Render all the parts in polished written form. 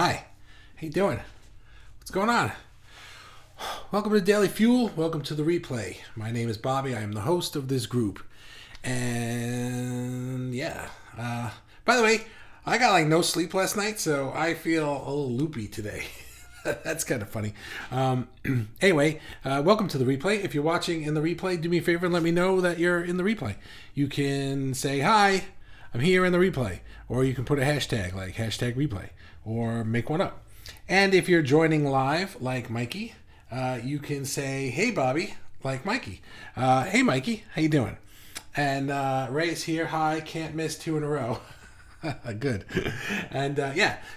Hi. How you doing? What's going on? Welcome to Daily Fuel. Welcome to the replay. My name is Bobby. I am the host of this group. And by the way, I got no sleep last night, so I feel a little loopy today. That's kind of funny. Anyway, welcome to the replay. If you're watching in the replay, do me a favor and let me know that you're in the replay. You can say, hi, I'm here in the replay. Or you can put a hashtag like hashtag replay or make one up. And if you're joining live like Mikey, you can say, hey, Bobby, like Mikey. Hey, Mikey, how you doing? And Ray's here. Hi, can't miss 2 in a row. Good. And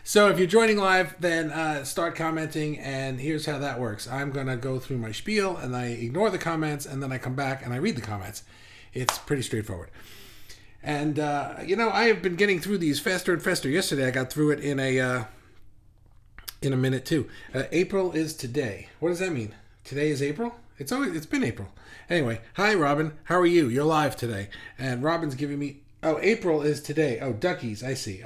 so if you're joining live, then start commenting, and here's how that works. I'm going to go through my spiel, and I ignore the comments, and then I come back and I read the comments. It's pretty straightforward. And, I have been getting through these faster and faster. Yesterday I got through it in a minute too. April is today. What does that mean? Today is April? It's been April. Anyway, hi Robin. How are you? You're live today. And Robin's giving me, April is today. Oh, duckies. I see.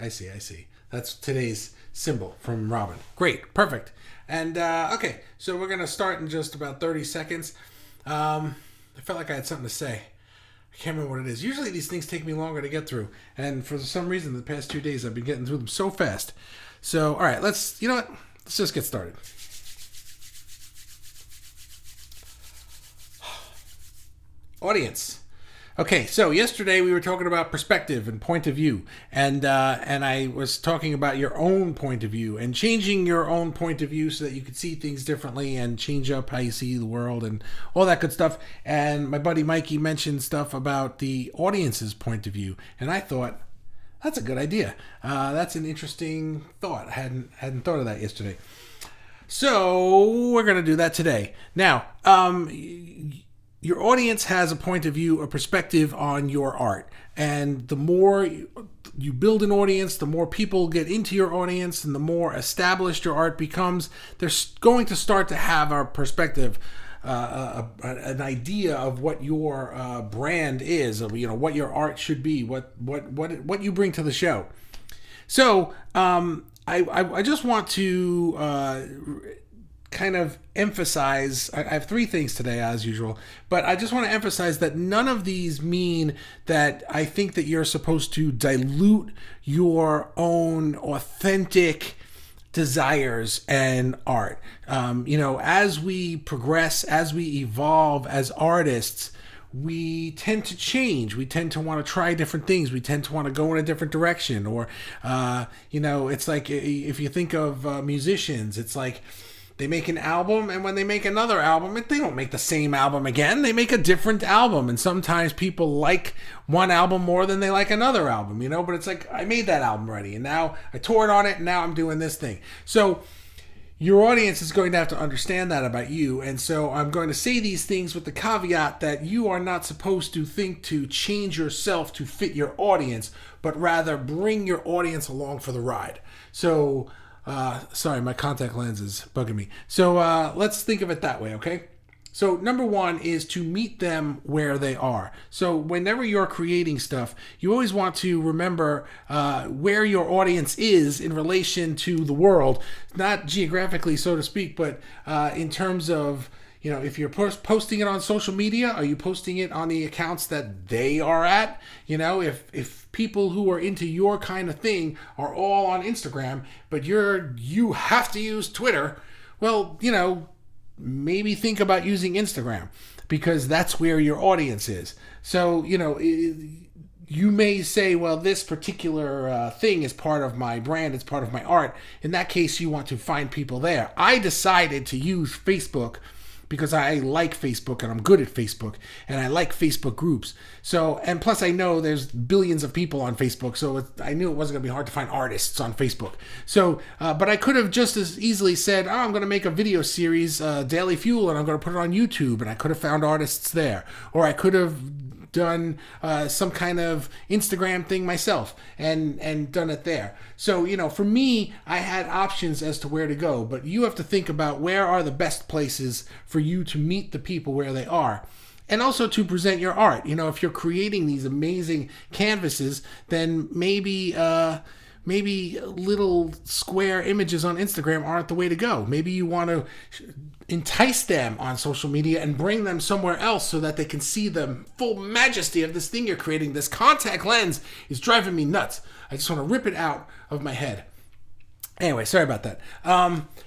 That's today's symbol from Robin. Great. Perfect. And, okay. So we're going to start in just about 30 seconds. I felt like I had something to say. I can't remember what it is. Usually these things take me longer to get through. And for some reason, the past 2 days, I've been getting through them so fast. So, all right, let's just get started. Audience. Okay, so yesterday we were talking about perspective and point of view, and I was talking about your own point of view and changing your own point of view so that you could see things differently and change up how you see the world and all that good stuff. And my buddy Mikey mentioned stuff about the audience's point of view, and I thought that's a good idea. That's an interesting thought. I hadn't thought of that yesterday. So we're gonna do that today. Now, your audience has a point of view, a perspective on your art. And the more you build an audience, the more people get into your audience, and the more established your art becomes, they're going to start to have a perspective, an idea of what your brand is, of what your art should be, what you bring to the show. So I just want to kind of emphasize, I have 3 things today as usual, but I just want to emphasize that none of these mean that I think that you're supposed to dilute your own authentic desires and art. As we progress, as we evolve as artists, we tend to change. We tend to want to try different things. We tend to want to go in a different direction. Or, it's like if you think of musicians, it's like they make an album, and when they make another album, they don't make the same album again. They make a different album, and sometimes people like one album more than they like another album, but it's like, I made that album already, and now I toured on it, and now I'm doing this thing. So your audience is going to have to understand that about you, and so I'm going to say these things with the caveat that you are not supposed to think to change yourself to fit your audience, but rather bring your audience along for the ride. So sorry, my contact lens is bugging me. So let's think of it that way, okay? So number 1 is to meet them where they are. So whenever you're creating stuff, you always want to remember where your audience is in relation to the world, not geographically, so to speak, but in terms of, if you're posting it on social media, are you posting it on the accounts that they are at? If people who are into your kind of thing are all on Instagram, but you have to use Twitter, well, maybe think about using Instagram, because that's where your audience is. So, you may say, well, this particular thing is part of my brand, it's part of my art. In that case, you want to find people there. I decided to use Facebook because I like Facebook and I'm good at Facebook and I like Facebook groups. So, and plus I know there's billions of people on Facebook, so I knew it wasn't going to be hard to find artists on Facebook. So, but I could have just as easily said, I'm going to make a video series, Daily Fuel, and I'm going to put it on YouTube, and I could have found artists there. Or I could have done some kind of Instagram thing myself and done it there. So, for me, I had options as to where to go, but you have to think about where are the best places for you to meet the people where they are. And also to present your art. If you're creating these amazing canvases, then maybe maybe little square images on Instagram aren't the way to go. Maybe you want to entice them on social media and bring them somewhere else so that they can see the full majesty of this thing you're creating. This contact lens is driving me nuts. I just want to rip it out of my head. Anyway, sorry about that.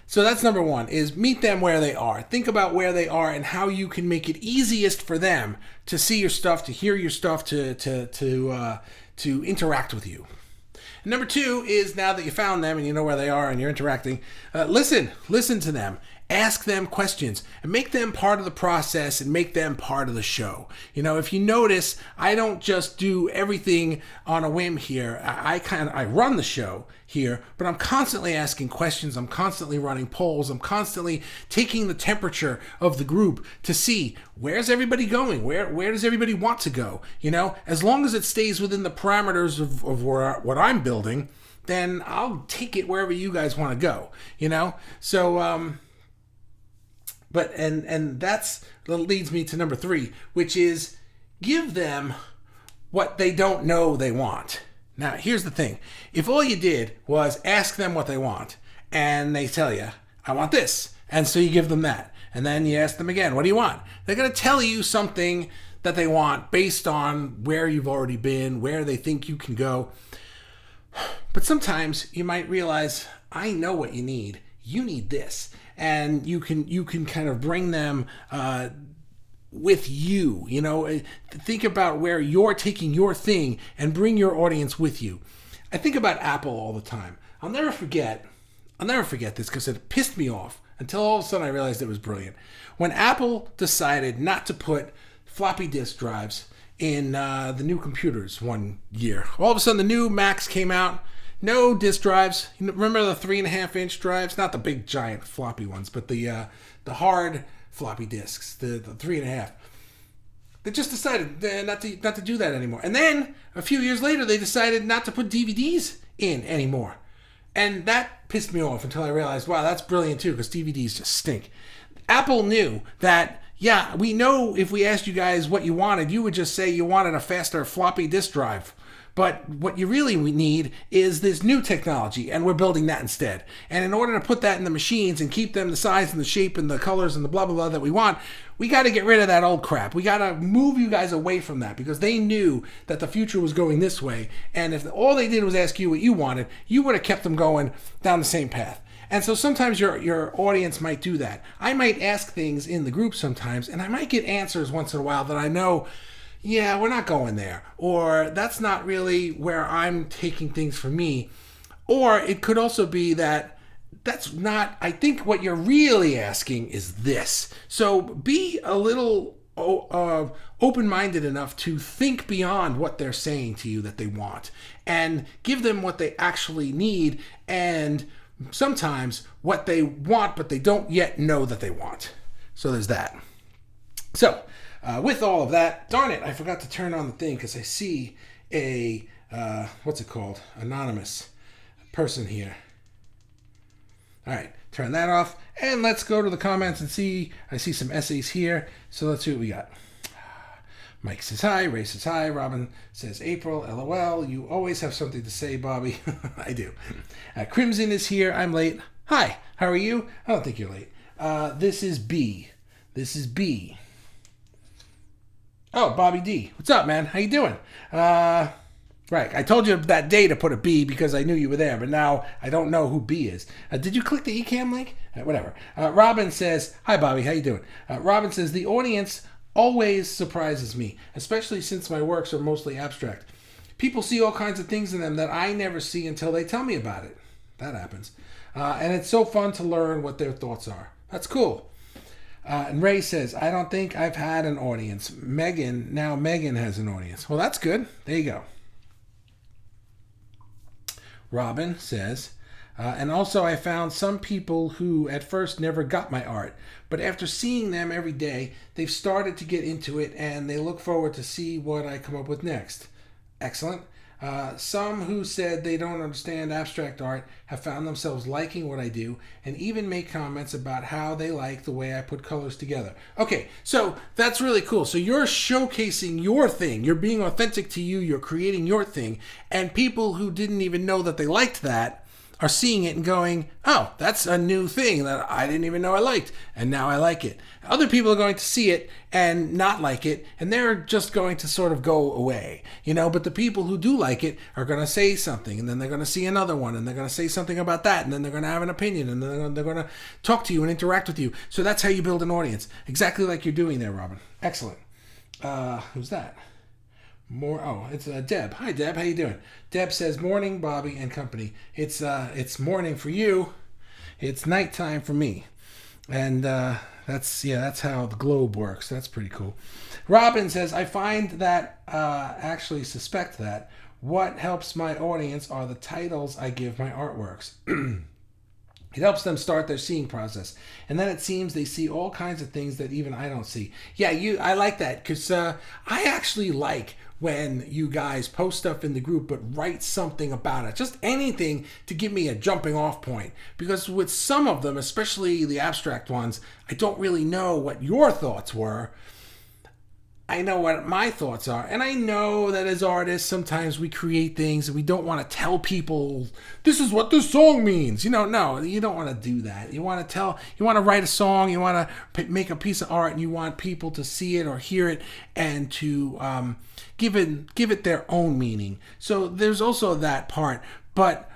So that's number one, is meet them where they are. Think about where they are and how you can make it easiest for them to see your stuff, to hear your stuff, to interact with you. And number two is, now that you found them and you know where they are and you're interacting, listen to them. Ask them questions and make them part of the process and make them part of the show. You know, if you notice, I don't just do everything on a whim here. I run the show here, but I'm constantly asking questions. I'm constantly running polls. I'm constantly taking the temperature of the group to see, where's everybody going? Where does everybody want to go? You know, as long as it stays within the parameters of what I'm building, then I'll take it wherever you guys want to go, you know? So, but that's that leads me to number three, which is give them what they don't know they want. Now, here's the thing. If all you did was ask them what they want, and they tell you, I want this, and so you give them that, and then you ask them again, what do you want? They're going to tell you something that they want based on where you've already been, where they think you can go. But sometimes you might realize, I know what you need. You need this. And you can kind of bring them with you, you know. Think about where you're taking your thing and bring your audience with you. I think about Apple all the time. I'll never forget this because it pissed me off until all of a sudden I realized it was brilliant. When Apple decided not to put floppy disk drives in the new computers one year, all of a sudden the new Macs came out. No disk drives. Remember the 3.5-inch drives? Not the big giant floppy ones, but the hard floppy disks, the 3.5. They just decided not to do that anymore. And then a few years later, they decided not to put DVDs in anymore. And that pissed me off until I realized, wow, that's brilliant too, because DVDs just stink. Apple knew that, yeah, we know if we asked you guys what you wanted, you would just say you wanted a faster floppy disk drive. But what you really need is this new technology, and we're building that instead. And in order to put that in the machines and keep them the size and the shape and the colors and the blah, blah, blah that we want, we got to get rid of that old crap. We got to move you guys away from that, because they knew that the future was going this way. And if all they did was ask you what you wanted, you would have kept them going down the same path. And so sometimes your audience might do that. I might ask things in the group sometimes, and I might get answers once in a while that I know, yeah, we're not going there, or that's not really where I'm taking things for me. Or it could also be that that's not, I think what you're really asking is this. So be a little open-minded enough to think beyond what they're saying to you that they want, and give them what they actually need, and sometimes what they want but they don't yet know that they want. So there's that. So with all of that, darn it, I forgot to turn on the thing because I see a, what's it called? Anonymous person here. All right, turn that off, and let's go to the comments and see. I see some essays here, so let's see what we got. Mike says hi, Ray says hi, Robin says April, LOL, you always have something to say, Bobby. I do. Crimson is here, I'm late. Hi, how are you? I don't think you're late. This is B. Oh, Bobby D. What's up, man? How you doing? Right, I told you that day to put a B because I knew you were there, but now I don't know who B is. Did you click the eCam link? Whatever. Robin says, hi, Bobby. How you doing? Robin says, the audience always surprises me, especially since my works are mostly abstract. People see all kinds of things in them that I never see until they tell me about it. That happens. And it's so fun to learn what their thoughts are. That's cool. And Ray says, I don't think I've had an audience. Megan has an audience. Well, that's good. There you go. Robin says, and also I found some people who at first never got my art, but after seeing them every day, they've started to get into it and they look forward to see what I come up with next. Excellent. Some who said they don't understand abstract art have found themselves liking what I do and even make comments about how they like the way I put colors together. Okay, so that's really cool. So you're showcasing your thing. You're being authentic to you. You're creating your thing. And people who didn't even know that they liked that are seeing it and going, oh, that's a new thing that I didn't even know I liked, and now I like it. Other people are going to see it and not like it, and they're just going to sort of go away, but the people who do like it are going to say something, and then they're going to see another one, and they're going to say something about that, and then they're going to have an opinion, and then they're going to talk to you and interact with you. So that's how you build an audience, exactly like you're doing there, Robin. Excellent. Who's that? It's Deb. Hi, Deb. How you doing? Deb says, "Morning, Bobby and company. It's morning for you. It's nighttime for me." And that's how the globe works. That's pretty cool. Robin says, "I find that actually suspect that what helps my audience are the titles I give my artworks." It helps them start their seeing process. And then it seems they see all kinds of things that even I don't see. Yeah, I like that because I actually like when you guys post stuff in the group but write something about it. Just anything to give me a jumping off point. Because with some of them, especially the abstract ones, I don't really know what your thoughts were. I know what my thoughts are, and I know that as artists, sometimes we create things and we don't want to tell people, this is what this song means. No, you don't want to do that. You want to write a song, you want to make a piece of art, and you want people to see it or hear it and to give it their own meaning. So there's also that part, but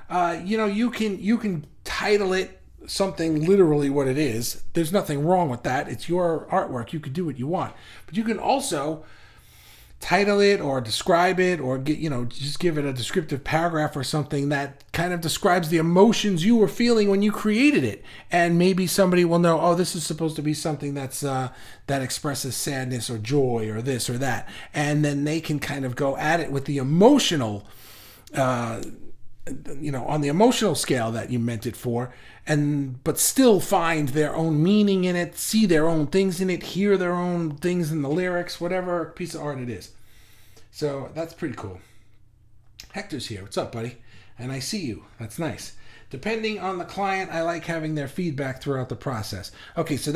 you can title it something literally what it is. There's nothing wrong with that. It's your artwork. You could do what you want, but you can also title it or describe it or just give it a descriptive paragraph or something that kind of describes the emotions you were feeling when you created it. And maybe somebody will know, oh, this is supposed to be something that's that expresses sadness or joy or this or that, and then they can kind of go at it with the emotional on the emotional scale that you meant it for, but still find their own meaning in it, see their own things in it, hear their own things in the lyrics, whatever piece of art it is. So that's pretty cool. Hector's here. What's up, buddy? And I see you. That's nice. Depending on the client, I like having their feedback throughout the process. Okay, so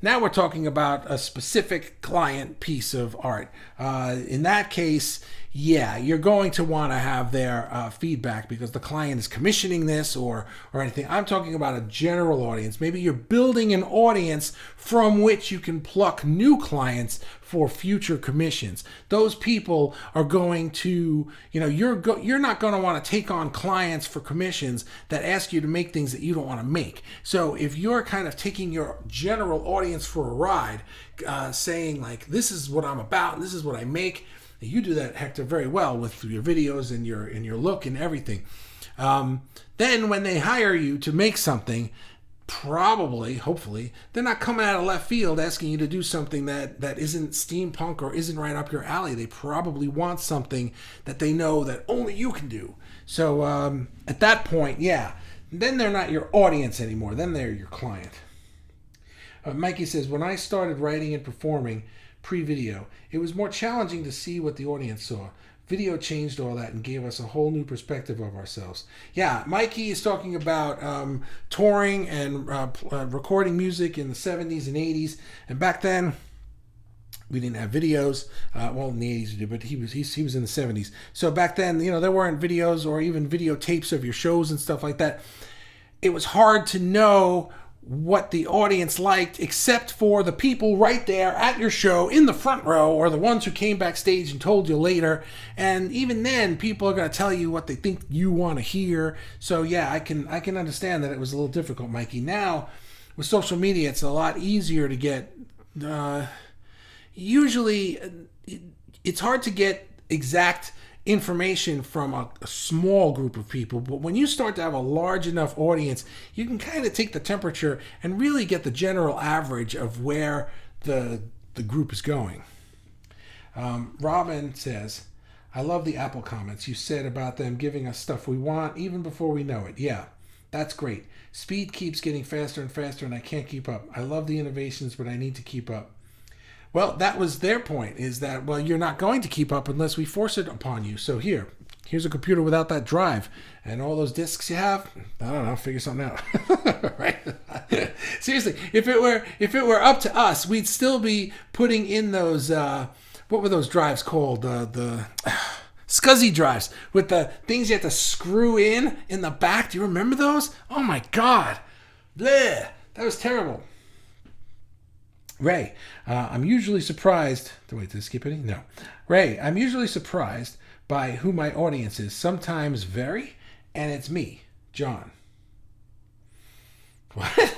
now we're talking about a specific client piece of art. In that case, yeah, you're going to want to have their feedback because the client is commissioning this or anything. I'm talking about a general audience. Maybe you're building an audience from which you can pluck new clients for future commissions. Those people are going to, you're not going to want to take on clients for commissions that ask you to make things that you don't want to make. So if you're kind of taking your general audience for a ride, saying like, this is what I'm about, and this is what I make, you do that, Hector, very well with your videos and your look and everything. Then when they hire you to make something, hopefully, they're not coming out of left field asking you to do something that isn't steampunk or isn't right up your alley. They probably want something that they know that only you can do. So at that point, yeah, then they're not your audience anymore. Then they're your client. Mikey says, when I started writing and performing pre-video, it was more challenging to see what the audience saw. Video changed all that and gave us a whole new perspective of ourselves. Yeah, Mikey is talking about touring and recording music in the 70s and 80s. And back then, we didn't have videos. In the 80s we did, but he was in the 70s. So back then, there weren't videos or even videotapes of your shows and stuff like that. It was hard to know what the audience liked, except for the people right there at your show in the front row, or the ones who came backstage and told you later. And even then, people are going to tell you what they think you want to hear. So yeah, I can understand that it was a little difficult, Mikey. Now, with social media, it's a lot easier to get. Usually, it's hard to get exact information from a small group of people, but when you start to have a large enough audience, you can kind of take the temperature and really get the general average of where the group is going. Robin says, I love the Apple comments you said about them giving us stuff we want even before we know it. Yeah, that's great. Speed keeps getting faster and faster and I can't keep up. I love the innovations, but I need to keep up. Well, that was their point, is that, well, you're not going to keep up unless we force it upon you. So here, Here's a computer without that drive and all those disks you have. I don't know, figure something out. Right? Seriously, if it were up to us, we'd still be putting in those what were those drives called? The SCSI drives with the things you have to screw in the back. Do you remember those? Oh my God. Bleh. That was terrible. Ray, I'm usually surprised. Wait, did I skip any? No. Ray, I'm usually surprised by who my audience is. Sometimes very, and it's me, John. What?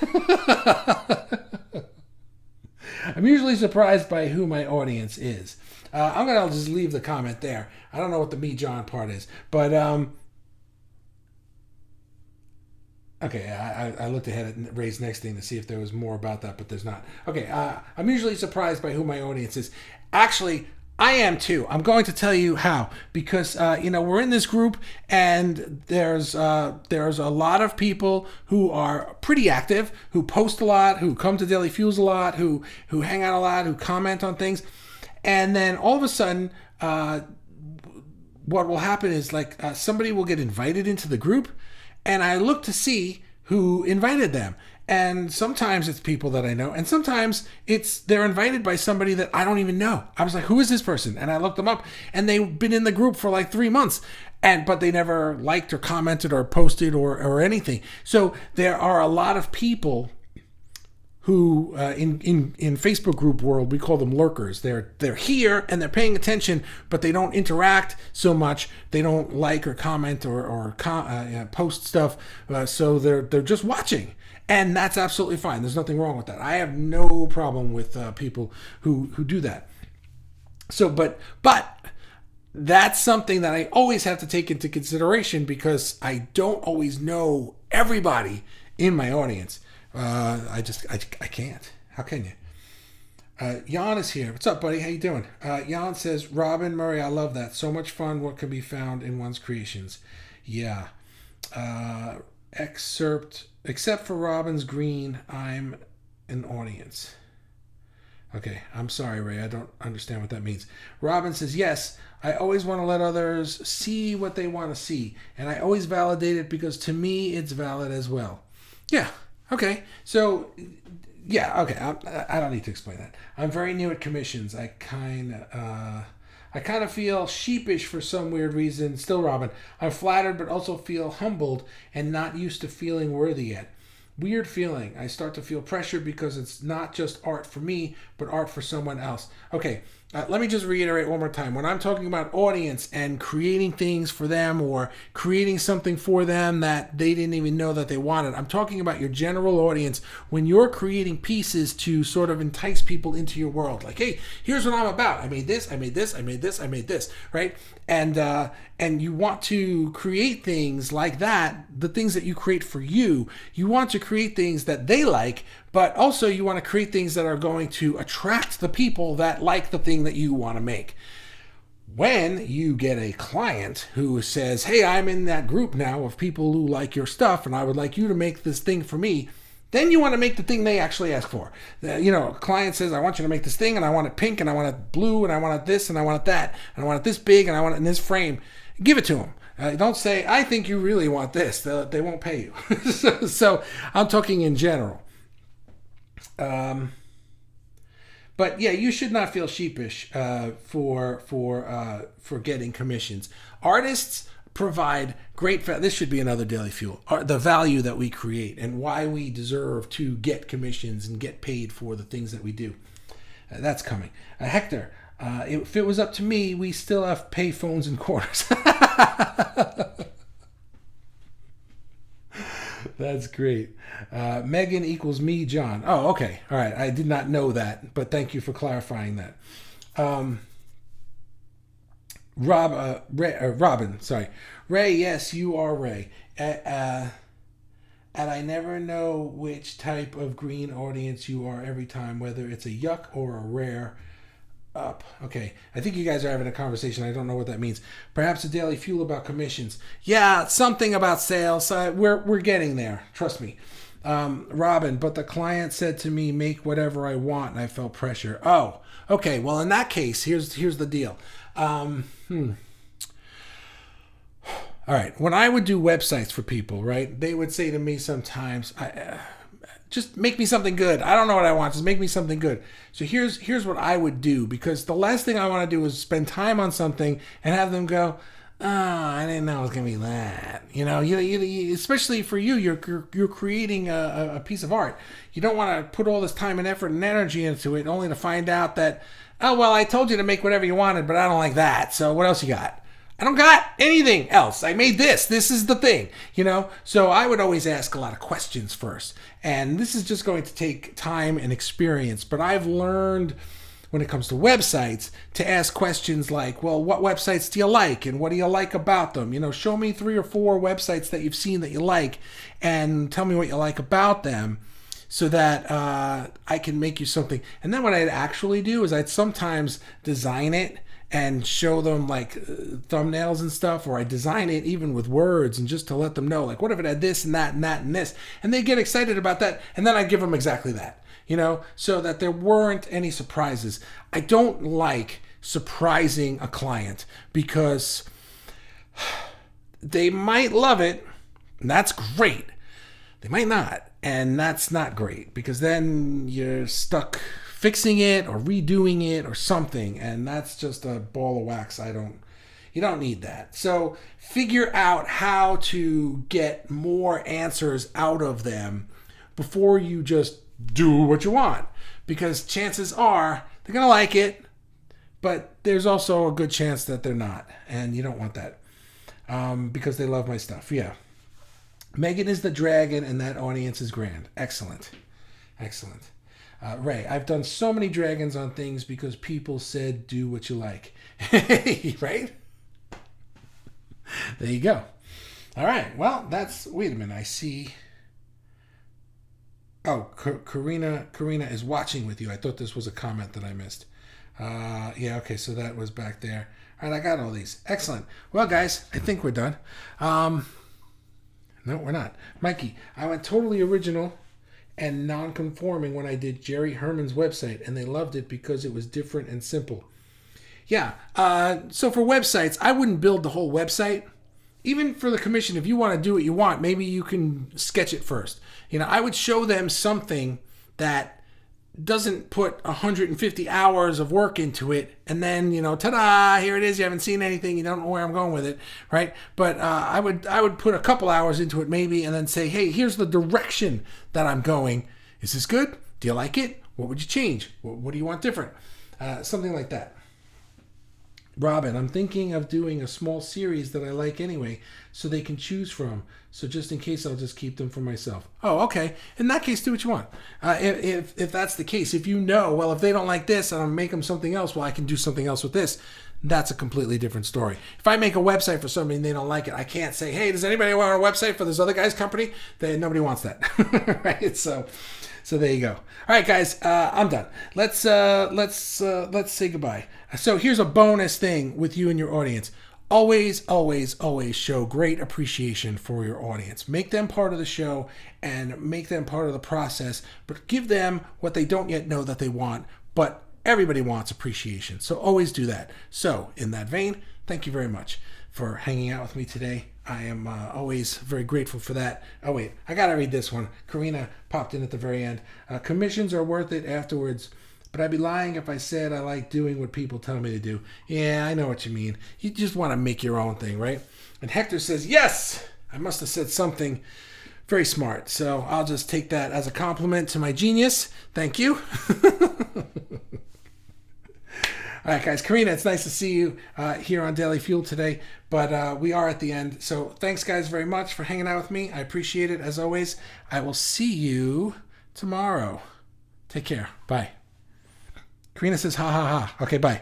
I'm usually surprised by who my audience is. I'm going to just leave the comment there. I don't know what the me, John part is. But, okay, I looked ahead at Ray's next thing to see if there was more about that, but there's not. Okay, I'm usually surprised by who my audience is. Actually, I am too. I'm going to tell you how. Because, we're in this group, and there's a lot of people who are pretty active, who post a lot, who come to Daily Fuels a lot, who hang out a lot, who comment on things. And then all of a sudden, what will happen is somebody will get invited into the group, and I look to see who invited them. And sometimes it's people that I know, and sometimes they're invited by somebody that I don't even know. I was like, who is this person? And I looked them up, and they've been in the group for like 3 months, but they never liked or commented or posted or anything. So there are a lot of people who in Facebook group world, we call them lurkers. They're here and they're paying attention, but they don't interact so much. They don't like or comment or post stuff. So they're just watching, and that's absolutely fine. There's nothing wrong with that. I have no problem with people who do that. So, but that's something that I always have to take into consideration, because I don't always know everybody in my audience. I can't. How can you? Jan is here. What's up, buddy? How you doing? Jan says, Robin Murray, I love that. So much fun what can be found in one's creations. Yeah. Except for Robin's green, I'm an audience. Okay, I'm sorry, Ray. I don't understand what that means. Robin says, yes, I always want to let others see what they want to see. And I always validate it because to me, it's valid as well. Yeah. Okay, so, yeah, okay, I don't need to explain that. I'm very new at commissions. I kind of feel sheepish for some weird reason. Still, Robin, I'm flattered but also feel humbled and not used to feeling worthy yet. Weird feeling. I start to feel pressure because it's not just art for me, but art for someone else. Okay, let me just reiterate one more time. When I'm talking about audience and creating things for them or creating something for them that they didn't even know that they wanted, I'm talking about your general audience when you're creating pieces to sort of entice people into your world. Like, hey, here's what I'm about. I made this, I made this, I made this, I made this, right? And you want to create things like that, the things that you create for you. You want to create things that they like, but also you want to create things that are going to attract the people that like the thing that you want to make. When you get a client who says, hey, I'm in that group now of people who like your stuff, and I would like you to make this thing for me, then you want to make the thing they actually ask for. A client says, I want you to make this thing, and I want it pink, and I want it blue, and I want it this, and I want it that, and I want it this big, and I want it in this frame. Give it to them. Don't say, I think you really want this. They won't pay you. So I'm talking in general. But yeah, you should not feel sheepish for getting commissions. Artists provide great. This should be another Daily Fuel. The value that we create and why we deserve to get commissions and get paid for the things that we do. That's coming. Hector, if it was up to me, we still have pay phones and quarters. That's great. Megan equals me, John. Oh, okay. All right. I did not know that, but thank you for clarifying that. Robin, sorry. Ray, yes, you are Ray. And I never know which type of green audience you are every time, whether it's a yuck or a rare up. Okay, I think you guys are having a conversation. I don't know what that means. Perhaps a Daily Fuel about commissions. Yeah, something about sales. We're getting there. Trust me. Robin, but the client said to me, make whatever I want, and I felt pressure. Oh, okay. Well, in that case, here's the deal. All right. When I would do websites for people, right, they would say to me sometimes, just make me something good. I don't know what I want. Just make me something good. So here's what I would do, because the last thing I want to do is spend time on something and have them go, oh, I didn't know it was gonna be that. You especially for you, you're creating a piece of art. You don't want to put all this time and effort and energy into it, only to find out that, oh well, I told you to make whatever you wanted, but I don't like that. So what else you got? I don't got anything else. I made this. This is the thing, So I would always ask a lot of questions first. And this is just going to take time and experience. But I've learned when it comes to websites to ask questions like, well, what websites do you like? And what do you like about them? Show me 3 or 4 websites that you've seen that you like and tell me what you like about them, so that I can make you something. And then what I'd actually do is I'd sometimes design it and show them like thumbnails and stuff, or I design it even with words, and just to let them know, like, what if it had this and that and that and this, and they get excited about that, and then I give them exactly that, so that there weren't any surprises. I don't like surprising a client, because they might love it, and that's great. They might not, and that's not great, because then you're stuck fixing it or redoing it or something, and that's just a ball of wax. You don't need that. So figure out how to get more answers out of them before you just do what you want, because chances are they're gonna like it, but there's also a good chance that they're not, and you don't want that, because they love my stuff. Yeah. Megan is the dragon, and that audience is grand. Excellent. Ray, I've done so many dragons on things because people said do what you like. Right? There you go. All right. Well, wait a minute. I see. Oh, Karina is watching with you. I thought this was a comment that I missed. Yeah, okay. So that was back there. All right. I got all these. Excellent. Well, guys, I think we're done. No, we're not. Mikey, I went totally original and non-conforming when I did Jerry Herman's website, and they loved it because it was different and simple. Yeah, so for websites, I wouldn't build the whole website. Even for the commission, if you want to do what you want, maybe you can sketch it first. I would show them something that doesn't put 150 hours of work into it, and then, ta-da, here it is. You haven't seen anything. You don't know where I'm going with it, right? But I would put a couple hours into it maybe, and then say, hey, here's the direction that I'm going. Is this good? Do you like it? What would you change? What do you want different? Something like that. Robin, I'm thinking of doing a small series that I like anyway, so they can choose from. So just in case, I'll just keep them for myself. Oh, okay. In that case, do what you want. If that's the case, if well, if they don't like this, and I'll make them something else, well, I can do something else with this. That's a completely different story. If I make a website for somebody and they don't like it, I can't say, hey, does anybody want a website for this other guy's company? Nobody wants that, right? So there you go. All right, guys, I'm done. Let's say goodbye. So here's a bonus thing with you and your audience. Always, always, always show great appreciation for your audience. Make them part of the show and make them part of the process, but give them what they don't yet know that they want. But everybody wants appreciation, so always do that. So in that vein, thank you very much for hanging out with me today. I am always very grateful for that. Oh, wait, I got to read this one. Karina popped in at the very end. Commissions are worth it afterwards, but I'd be lying if I said I like doing what people tell me to do. Yeah, I know what you mean. You just want to make your own thing, right? And Hector says, yes, I must have said something very smart. So I'll just take that as a compliment to my genius. Thank you. All right, guys. Karina, it's nice to see you here on Daily Fuel today, but we are at the end. So thanks, guys, very much for hanging out with me. I appreciate it, as always. I will see you tomorrow. Take care. Bye. Karina says, ha, ha, ha. Okay, bye.